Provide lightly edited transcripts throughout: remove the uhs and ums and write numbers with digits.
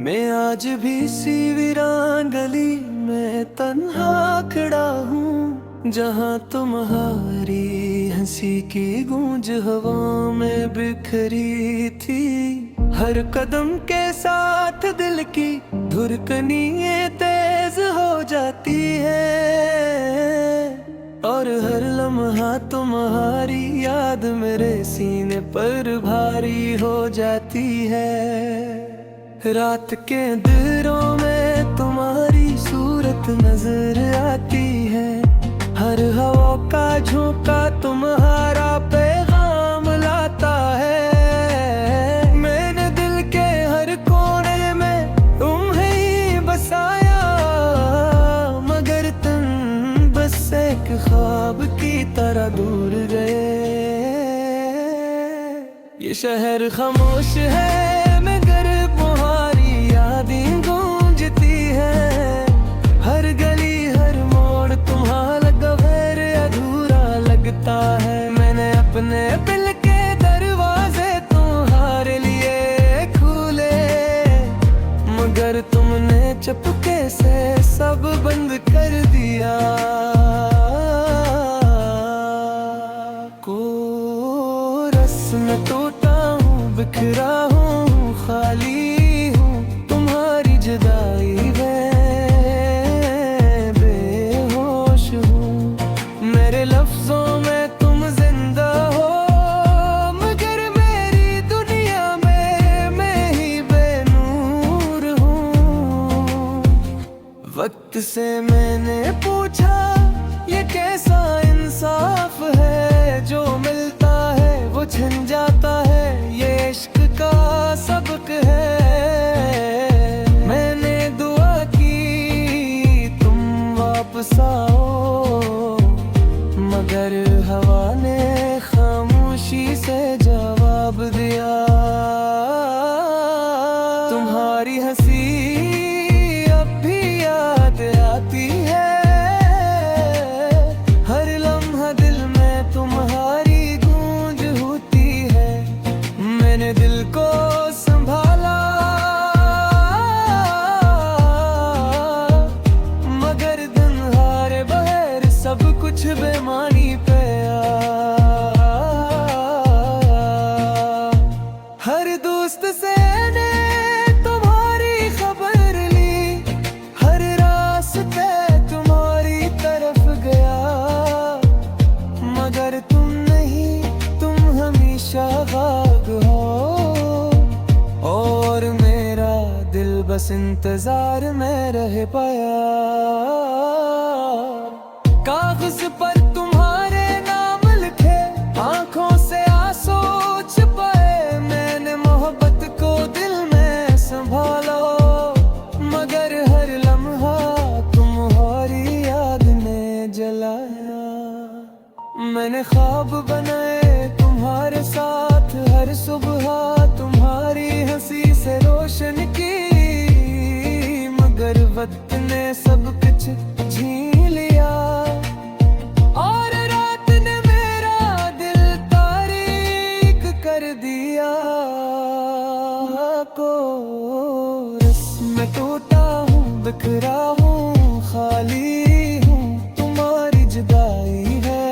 मैं आज भी सी वीरान गली में तन्हा खड़ा हूँ, जहाँ तुम्हारी हंसी की गूंज हवा में बिखरी थी। हर कदम के साथ दिल की धुरकनियाँ तेज हो जाती है, और हर लम्हा तुम्हारी याद मेरे सीने पर भारी हो जाती है। रात के अंधेरों में तुम्हारी सूरत नजर आती है, हर हवा का झोंका तुम्हारा पैगाम लाता है। मैंने दिल के हर कोने में तुम्हें ही बसाया, मगर तुम बस एक ख्वाब की तरह दूर गए। ये शहर खामोश है मगर तुम्हारी यादें गूंजती है। हर गली हर मोड़ तुम्हारा गैर अधूरा लगता है। मैंने अपने दिल के दरवाजे तुम्हारे लिए खोले, मगर तुमने चुपके से सब बंद कर दिया। कोरस में टूटा हूँ, बिखरा हूँ, खाली हूँ तुम्हारी जुदाई में बेहोश हूँ। मेरे लफ्जों में तुम जिंदा हो, मगर मेरी दुनिया में मैं ही बेनूर हूँ। वक्त से मैंने पूछा ये कैसा इंसाफ है, जो मिलता है वो छिन जाता है, ये इश्क का सबक है। मैंने दुआ की तुम वापस आओ, मगर हवा ने खामोशी से जवाब दिया। तुम्हारी हंसी अब भी याद आती है, हर लम्हा दिल में तुम्हारी गूंज होती है। मैंने दिल को संभाला, मगर दिन हारे बहर सब कुछ बेमानी पे आ। हर दोस्त से ने तुम्हारी खबर ली, हर रास्ते तुम्हारी तरफ गया, मगर तुम नहीं, तुम हमेशा गायब हो। और मेरा दिल बस इंतजार में रह पाया। कागज पर तुम्हारे नाम लिखे, आंखों से आंसू छुपाए, मैंने मोहब्बत को दिल में संभाला, मगर हर लम्हा तुम्हारी याद ने जलाया। मैंने ख्वाब बनाए तुम्हारे साथ, हर सुबह तुम्हारी हंसी से रोशन की, मगर वक्त ने सब कुछ छीन लिया। और रात ने मेरा दिल तारीक कर दिया। कोरस में टूटा हूँ, बिखरा हूँ, खाली हूँ तुम्हारी जुदाई है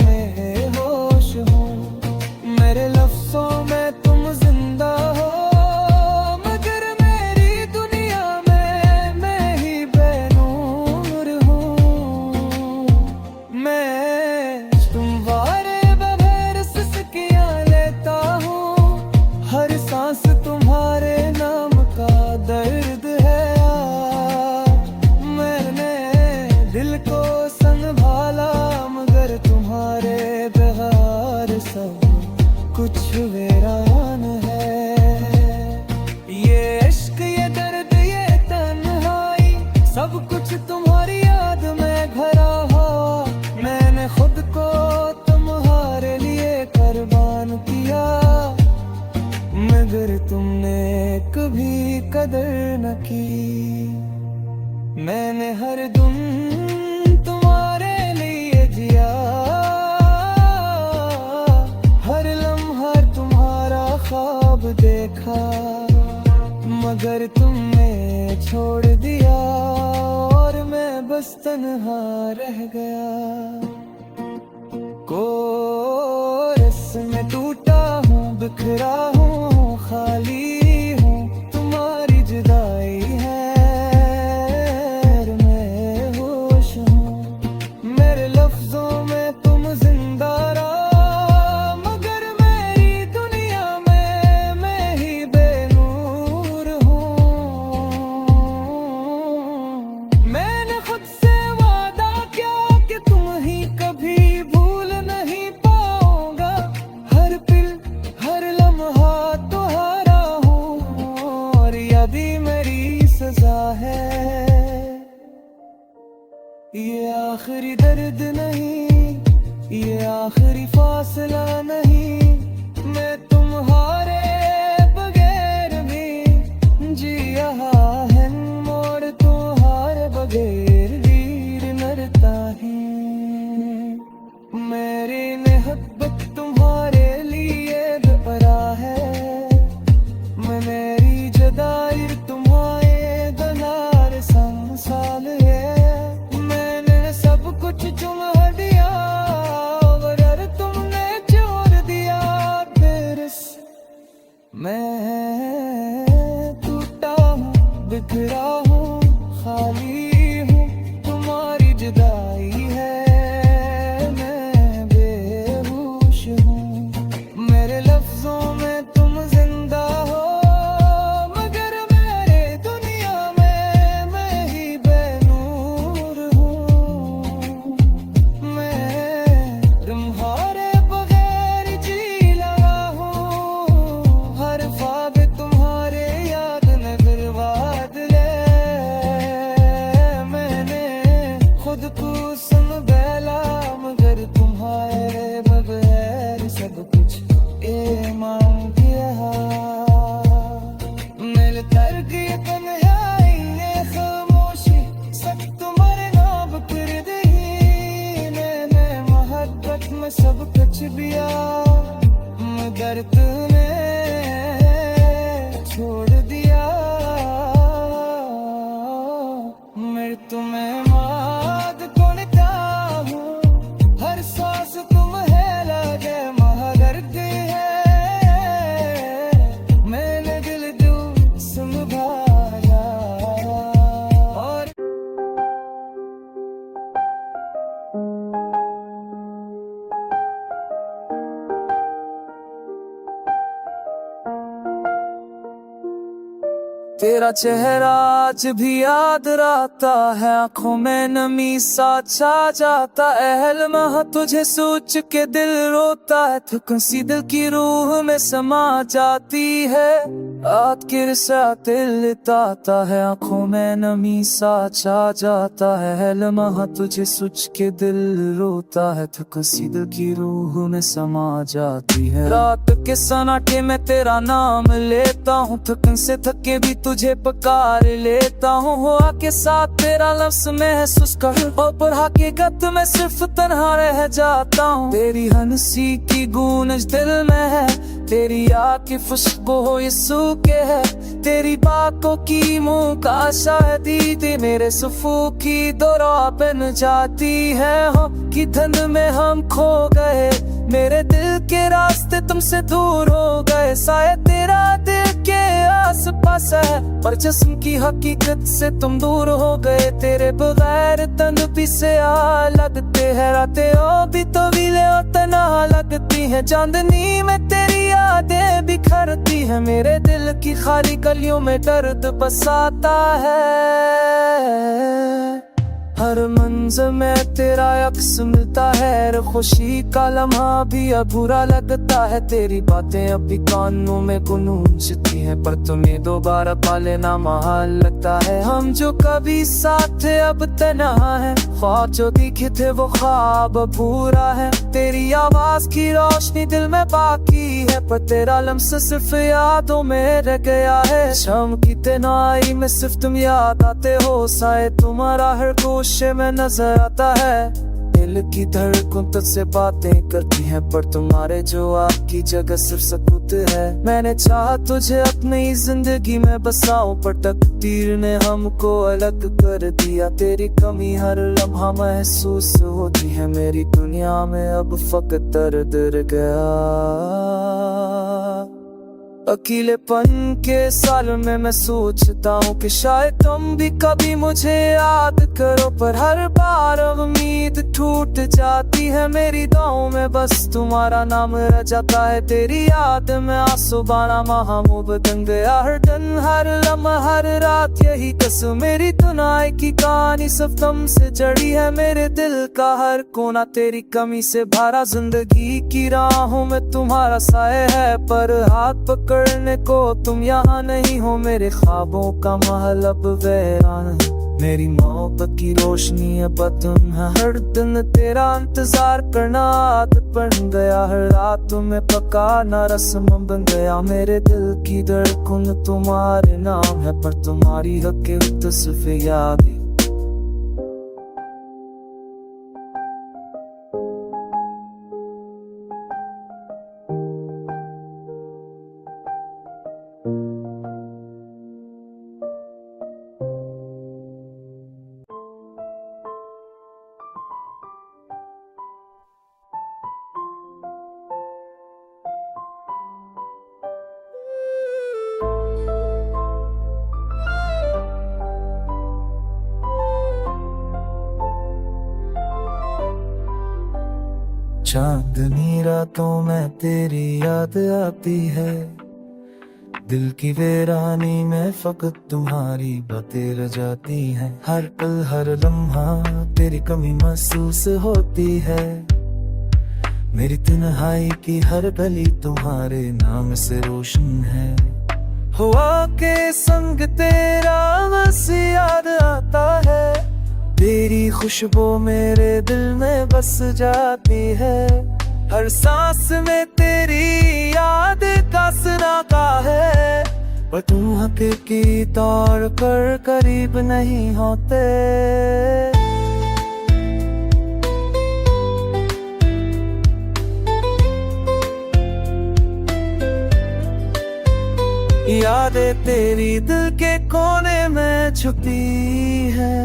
मैं होश हूँ। मेरे लफ्जों में तुम जिंदा हो, मगर मेरी दुनिया में मैं ही बेनूर हूँ। मैं तुम्हारे बगैर सिसकियाँ लेता हूँ, हर सांस तुम्हारे नाम का दर्द है। मैंने दिल को संभाला, मगर तुम्हारे बगैर सब कुछ वीरान है। ये इश्क, ये दर्द, ये तन्हाई, सब कुछ तुम्हारी याद में भरा हो। मैंने खुद को तुम्हारे लिए कुर्बान किया, मगर तुमने कभी कदर न की। मैंने हर दिन तुम्हारे लिए जिया, हर लम्हा तुम्हारा ख्वाब देखा। छोड़ दिया और मैं बस तन्हा रह गया। कोरस में टूटा हूँ, बिखरा हूँ, खाली हूँ, तुम्हारी जुदाई है और मैं होश हूँ। मेरे लफ्जों में तुम जिंदा रहा, मगर मेरी दुनिया में मैं ही बेनूर हूँ। मैंने खुद से वादा किया कि तुम ही कभी भूल नहीं पाऊंगा। हर पल हर लम्हा तुम्हारा हूँ और यदि मेरी सजा है। ये आखिरी दर्द नहीं, ये आखिरी फासला नहीं, मैं तुम्हारे बगैर भी जी रहा है। मोड़ तुम्हारे बगैर वीर नरता है। मेरी मोहब्बत तुम्हारे लिए बेपरा है। मैं मेरी जदाई तुम्हारे दलार संसाल है। मैंने सब कुछ तुम्हें दिया और तुमने छोड़ दिया तेरे से। मैं टूटा हूँ, बिखरा हूँ, खाली हूँ, तुम्हारी जुदाई है, मैं बेहोश हूँ। मेरे लफ्जों में तुम जिंदा हो, मगर मेरे दुनिया में मैं ही बेनूर हूँ। मैं तुम्हारे बगैर जी लगा हूँ। हर ख्वाब तुम्हारे याद में बर्बाद ले। मैंने खुद को संभाला, मगर तुम्हारे बगैर सब कुछ ये मांग किया। मेरे दर्द ये तन्हाई ये खामोशी सब तुम्हारे नाम कर दी। मैंने मोहब्बत में सब कुछ दिया, मगर तूने छोड़ दिया। मैं तुम्हें माद कोनता हूँ, हर सांस तुम्हें लगे महादर्द है। मैंने दिल संभाला और तेरा चेहरा आज भी याद रहता है। आंखों में नमी सा छा जाता है। तुझे सोच के दिल रोता है। थकन सी दिल की रूह में समा जाती है। रात के सा दिल ताता है। आंखों में नमी सा छा जाता है। लम्हा तुझे सोच के दिल रोता है। थकन सी दिल की रूह में समा जाती है। रात के सन्नाटे में तेरा नाम लेता हूँ। थकन से थके भी तुझे पुकार लेता हूँ। हुआ के साथ तेरा लफ्ज़ महसूस कर और पर हकीकत में सिर्फ तन्हा रह जाता हूँ। तेरी हंसी की गूंज दिल में है। तेरी आँख की खुशबू हो ये सूखे है। तेरी बातों की मुँह का शायदी मेरे सुफू की दौरा बन जाती है। हो कि धन में हम खो गए। मेरे दिल के रास्ते तुमसे दूर हो गए। शायद तेरा दिल के आस पास है, पर जिस्म की हकीकत से तुम दूर हो गए। तेरे बगैर तन भी से लगते हैं। रातें और भी तवीले और तन्हा लगती हैं। चांदनी में तेरी यादें बिखरती है। मेरे दिल की खाली गलियों में दर्द बसाता है। हर मंज़र में तेरा अक्स मिलता है। खुशी का लम्हा भी अधूरा लगता है। तेरी बातें अभी कानों में गूंजती हैं, पर तुम्हें दोबारा पा लेना महाल लगता है। हम जो कभी साथ थे अब तन्हा है। ख्वाब जो दिखे थे वो ख्वाब पूरा है। तेरी आवाज की रोशनी दिल में बाकी है, पर तेरा लम्स सिर्फ यादों में रह गया है। शाम की तन्हाई में सिर्फ तुम याद आते हो। शायद तुम्हारा हर गोशे में नजर आता है। ये दिल की धड़कन तुझसे बातें करती है, पर तुम्हारे जो आपकी जगह सिर्फ सकूत है। मैंने चाहा तुझे अपनी जिंदगी में बसाऊं, पर तकदीर ने हमको अलग कर दिया। तेरी कमी हर लम्हा महसूस होती है, मेरी दुनिया में अब फकत दर्द रह गया। अकेलेपन के साल में मैं सोचता हूँ कि शायद तुम भी कभी मुझे याद करो, पर हर बार उम्मीद टूट जाती है। मेरी दुआओं में बस तुम्हारा नाम रह जाता है। तेरी याद में आंसू बाना महामूह बन गया। हर दिन हर लम्हा हर रात यही कसम, मेरी दुनिया की कहानी सब तुमसे जड़ी है। मेरे दिल का हर कोना तेरी कमी से भरा। जिंदगी की राहों में तुम्हारा साया है, पर हाथ पकड़ने को तुम यहाँ नहीं हो। मेरे ख्वाबों का महल अब वीरान है, मेरी मोहब्बत की रोशनी है तुम है। हर दिन तेरा इंतजार करना आदत बन गया, हर रात तुम्हें पकाना रस्म बन गया। मेरे दिल की धड़कन तुम्हारे नाम है, पर तुम्हारी हकीकत सिर्फ याद है। चांदनी रातों में तेरी याद आती है, दिल की वीरानी में फकत तुम्हारी बातें रह जाती हैं। हर पल हर लम्हा तेरी कमी महसूस होती है, मेरी तन्हाई की हर गली तुम्हारे नाम से रोशन है। हुआ के संग तेरा बस याद आता है, तेरी खुशबू मेरे दिल में बस जाती है। हर सांस में तेरी याद का सनाता है, पर तुम हकीकी तौर पर करीब नहीं होते। यादें तेरी दिल के कोने में छुपी है,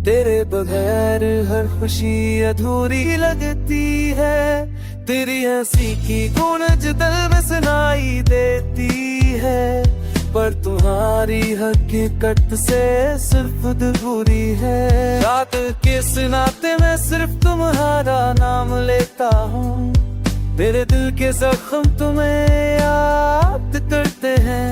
तेरे बगैर हर खुशी अधूरी लगती है। तेरी हंसी की गूंज दिल में सुनाई देती है, पर तुम्हारी हकीकत से सिर्फ अधूरी है। रात के सुनाते मैं सिर्फ तुम्हारा नाम लेता हूँ, मेरे दिल के जख्म तुम्हें याद करते हैं।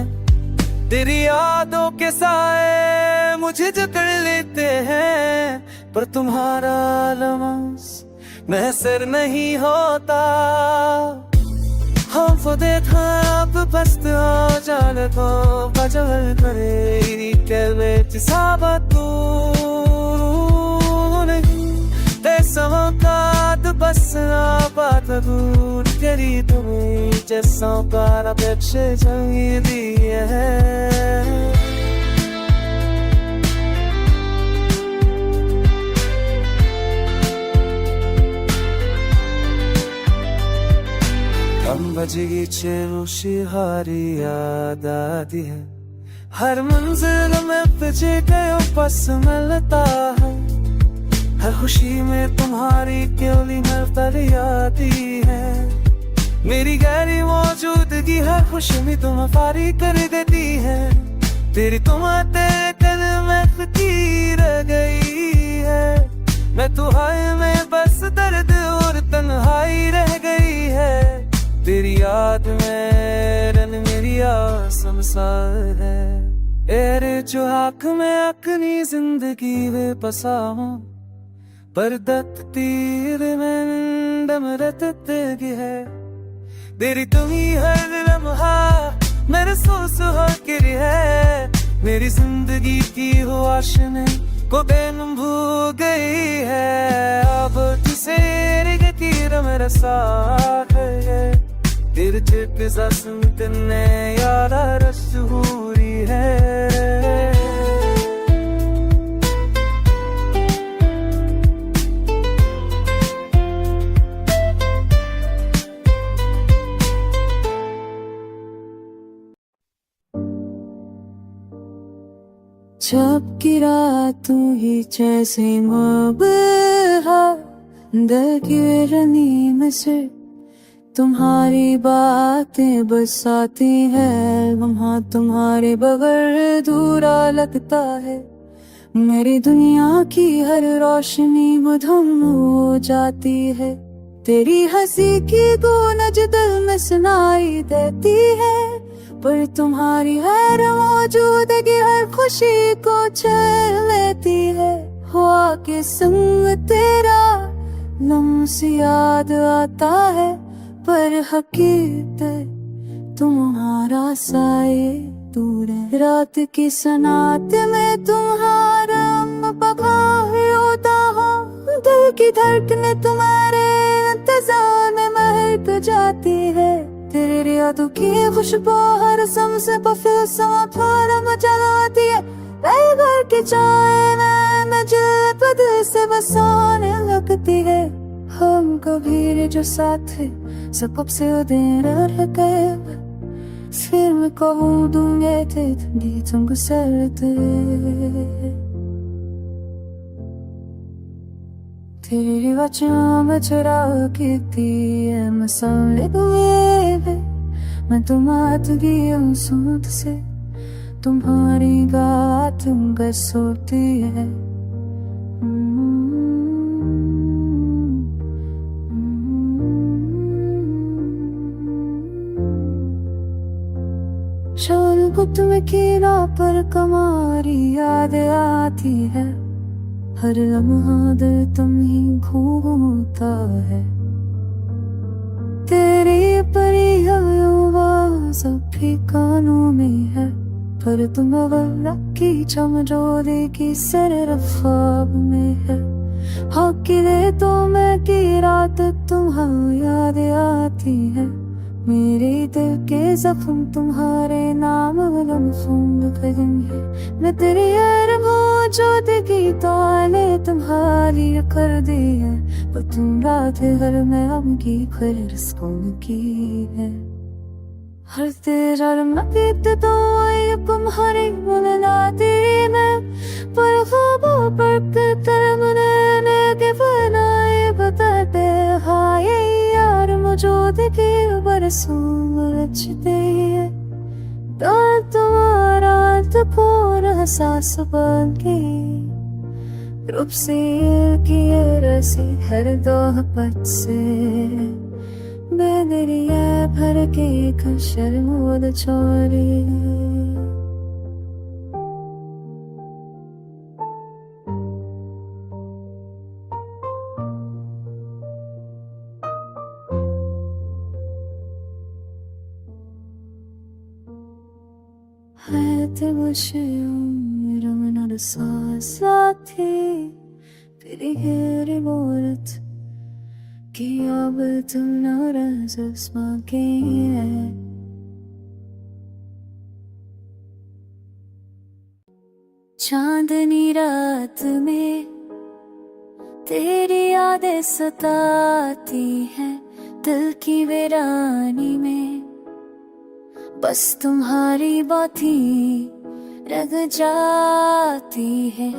तेरी यादों के साए मुझे जकड़ लेते हैं, पर तुम्हारा लम्स महसर नहीं होता। हम वो देखा अब बस आ जाने को बजल करे के साबतू नहीं ते समकात बस ना बात दूर तेरी तुम्हें जैसा पारा पेक्षे जंगी दिए है। कम बजेगी चेरोशी हारी याद आती है, हर मंजिल में तुझे गयो बस मिलता है। हर खुशी में तुम्हारी केवली महफिल आती है, मेरी गहरी मौजूदगी हर खुशी में तुम फारी कर देती है। तेरी तुम्हारे कल में फकीर रह गई है, मैं तुहाई में बस दर्द और तन्हाई रह गई है। तेरी याद में रन मेरी आसमसार है, एरे जो आँख में अपनी जिंदगी में बसा हूँ, पर दत्त तीर में दम रतते है। तेरी तुम्ही हर लम्हा मेरे सोच होकर है, मेरी जिंदगी की ख्वाहिश ने को दिन भूल गई है। अब तुझसे तीर मेरा साथ है, तेरे चिप ने यारा रसूरी है। जब गिरा तू ही जैसे मबहा दिल की रनीम से तुम्हारी बातें बस आती है, वहाँ तुम्हारे बगैर अधूरा लगता है। मेरी दुनिया की हर रोशनी मधुम हो जाती है, तेरी हंसी की गूंज दिल में सुनाई देती है। पर तुम्हारी हर मौजूदगी हर खुशी को छीन लेती है। हुआ के संग तेरा लम्स याद आता है, पर हकीकत तुम्हारा साए दूर है। रात की सनात में तुम्हारा पकाए होता हो, दिल की धड़कने तुम्हारे इंतजार में महक जाती है। तेरे यादों की खुशबू हर सम से पफिल समा फारम जलाती है। घर की चाय में नजर बदल से बसाने लगती है। हम कभी जो साथ है सब कब से दिन रह गए, फिर मैं कहूँ दूंगे थे तुम गुजरते। तेरी वजह में चुरा की थी मसाले हुए, मैं तुम्हात गई हूँ सूद से, तुम्हारी बात तुम सोती है। शान गुप्त में कीना पर कमारी याद आती है, हर लम्हा दिल तुम ही घूमता है। तेरी परी आवाज़ भी कानों में है, पर तुम की चमजोदे की सर ख्वाब में है। हकीले तो मैं की रात तुम्हारी याद आती है, मेरे दिल के जख्म तुम्हारे नाम लम्हों करेंगे। मैं तेरी हर मौजूदगी ताले तुम्हारी कर दी है, पर तुम रात हर मैं हमकी खैर सुकून की है। हर तेरा रंग तो आए तुम्हारी मुलाकाती में, पर ख्वाबों पर कितर मनाने के बनाए बताते हाय यार मौजूदगी बरसों उलझते हैं। तो तुम्हारा तकोर एहसास बन के रूप से किए रसी हर दो पद से, बेदरिया भर के कशर मोद छोड़ी। Hayati başıyorum arası saati, biri geri borat ki अब तुम नाराज के है। चांदनी रात में तेरी यादें सताती हैं, दिल की वीरानी में बस तुम्हारी बात ही रह जाती है।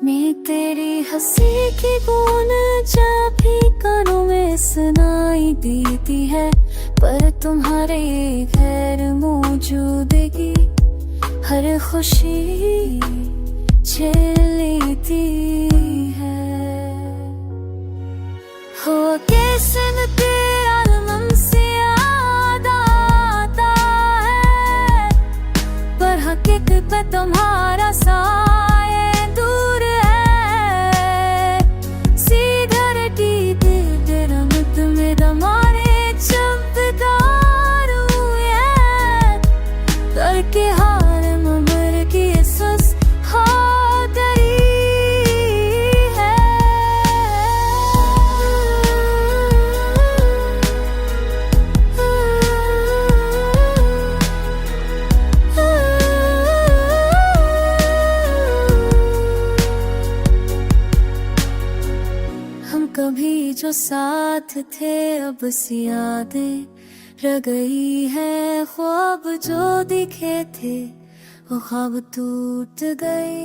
मैं तेरी हंसी की गूंज भी कानों में सुनाई देती है, पर तुम्हारे गैर मौजूदगी हर खुशी छीन लेती है। हो कैसे न तेरा लम्से याद आता है, पर हकीकत में तुम्हारा साए दूर है। सीधा रटी दिल रमत में दमारे चमकदार हुए हैं, दर के हार ममर की एहसास हादरी है। हम कभी जो साथ थे अब सी यादें रह गई है, ख्वाब जो दिखे थे वो ख्वाब टूट गई।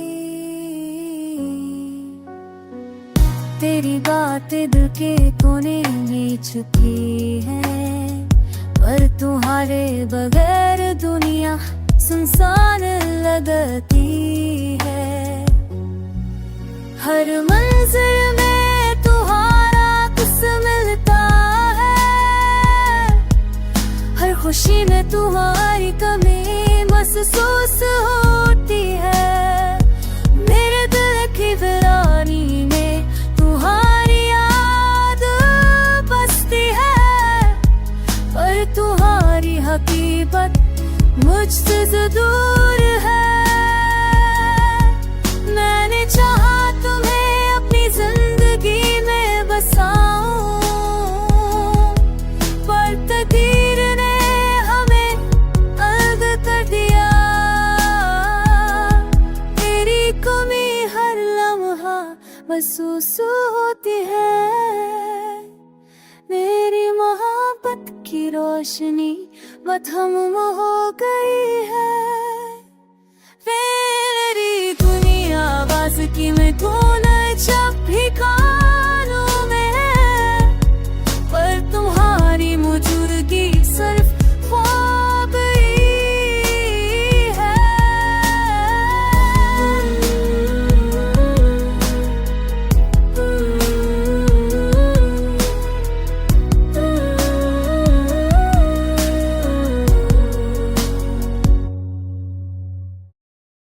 तेरी बातें दिल के कोने में छुपी है, पर तुम्हारे बगैर दुनिया सुनसान लगती है। हर मंजिल में तुम्हारा कुछ मिलता है, हर खुशी में तुम्हारी कमी महसूस होती है। मेरे दिल की वीरानी में तुम्हारी याद बसती है, पर तुम्हारी हकीकत मुझसे जो दूर है। मैंने चाहा तुम्हें अपनी जिंदगी में बसाऊं, पर तकदीर ने हमें अलग कर दिया। तेरी कमी हर लम्हा महसूस होती है। मेरी मोहब्बत की रोशनी मधम हो गई है। मेरी दुनिया आवाज की मैं धुन